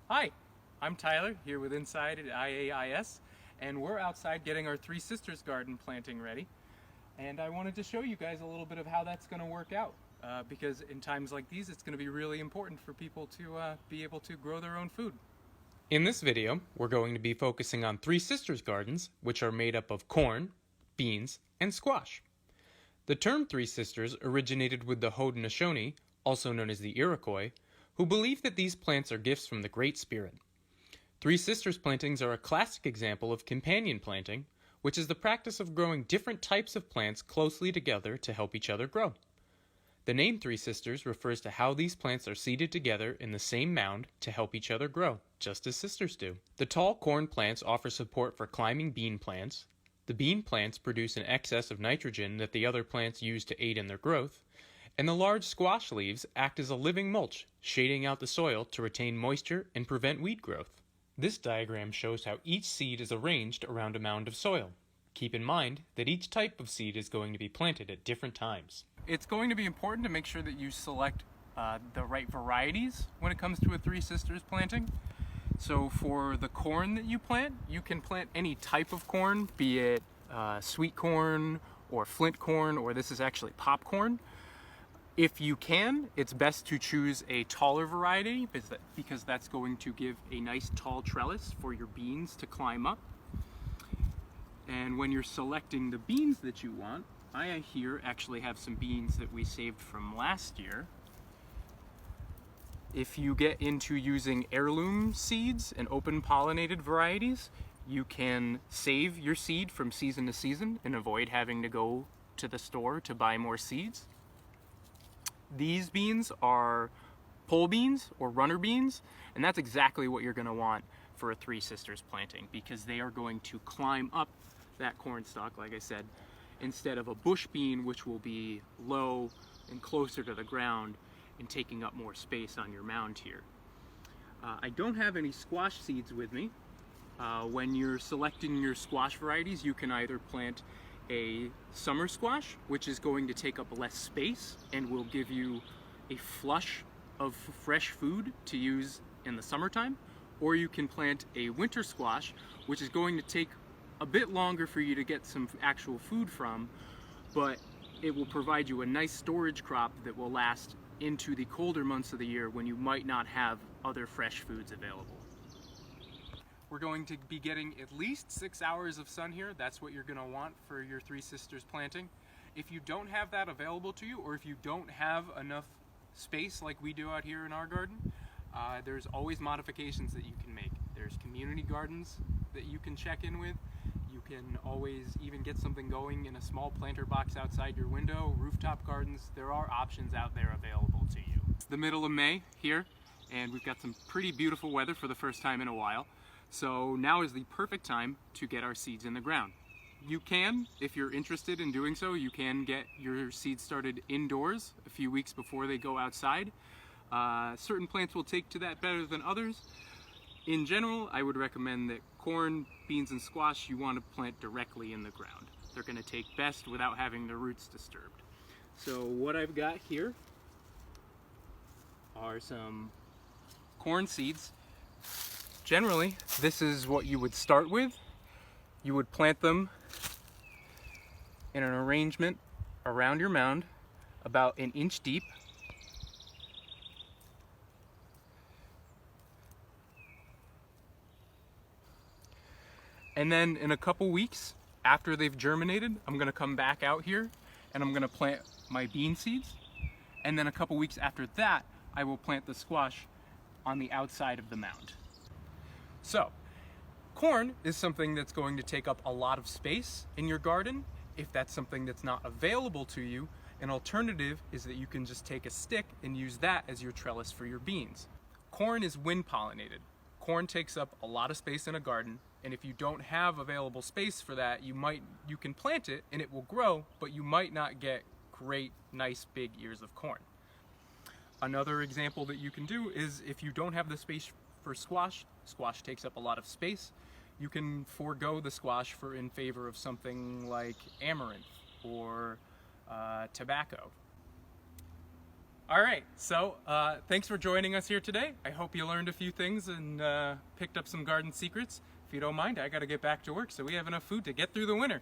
Hi, I'm Tyler, here with Inside at IAIS, and we're outside getting our Three Sisters garden planting ready. And I wanted to show you guys a little bit of how that's going to work out, because in times like these, it's going to be really important for people to be able to grow their own food. In this video, we're going to be focusing on Three Sisters gardens, which are made up of corn, beans, and squash. The term Three Sisters originated with the Haudenosaunee, also known as the Iroquois, who believe that these plants are gifts from the Great Spirit. Three Sisters plantings are a classic example of companion planting, which is the practice of growing different types of plants closely together to help each other grow. The name Three Sisters refers to how these plants are seeded together in the same mound to help each other grow, just as sisters do. The tall corn plants offer support for climbing bean plants. The bean plants produce an excess of nitrogen that the other plants use to aid in their growth, and the large squash leaves act as a living mulch, shading out the soil to retain moisture and prevent weed growth. This diagram shows how each seed is arranged around a mound of soil. Keep in mind that each type of seed is going to be planted at different times. It's going to be important to make sure that you select the right varieties when it comes to a Three Sisters planting. So for the corn that you plant, you can plant any type of corn, be it sweet corn or flint corn, or this is actually popcorn. If you can, it's best to choose a taller variety because that's going to give a nice tall trellis for your beans to climb up. And when you're selecting the beans that you want, I here actually have some beans that we saved from last year. If you get into using heirloom seeds and open pollinated varieties, you can save your seed from season to season and avoid having to go to the store to buy more seeds. These beans are pole beans or runner beans, and that's exactly what you're going to want for a Three Sisters planting because they are going to climb up that corn stalk, like I said, instead of a bush bean, which will be low and closer to the ground and taking up more space on your mound here. I don't have any squash seeds with me. When you're selecting your squash varieties, you can either plant a summer squash, which is going to take up less space and will give you a flush of fresh food to use in the summertime, or you can plant a winter squash, which is going to take a bit longer for you to get some actual food from, but it will provide you a nice storage crop that will last into the colder months of the year when you might not have other fresh foods available. We're going to be getting at least 6 hours of sun here. That's what you're going to want for your Three Sisters planting. If you don't have that available to you, or if you don't have enough space like we do out here in our garden, there's always modifications that you can make. There's community gardens that you can check in with. You can always even get something going in a small planter box outside your window, rooftop gardens. There are options out there available to you. It's the middle of May here, and we've got some pretty beautiful weather for the first time in a while. So now is the perfect time to get our seeds in the ground. You can, if you're interested in doing so, you can get your seeds started indoors a few weeks before they go outside. Certain plants will take to that better than others. In general, I would recommend that corn, beans, and squash you want to plant directly in the ground. They're going to take best without having the roots disturbed. So what I've got here are some corn seeds. Generally, this is what you would start with. You would plant them in an arrangement around your mound, about 1 inch deep. And then in a couple weeks, after they've germinated, I'm going to come back out here and I'm going to plant my bean seeds. And then a couple weeks after that, I will plant the squash on the outside of the mound. So, corn is something that's going to take up a lot of space in your garden. If that's something that's not available to you, an alternative is that you can just take a stick and use that as your trellis for your beans. Corn is wind pollinated. Corn takes up a lot of space in a garden, and if you don't have available space for that, you can plant it and it will grow, but you might not get great, nice big ears of corn. Another example that you can do is if you don't have the space for squash takes up a lot of space, you can forego the squash in favor of something like amaranth or tobacco. All right, so thanks for joining us here today. I hope you learned a few things and picked up some garden secrets. If you don't mind, I got to get back to work so we have enough food to get through the winter.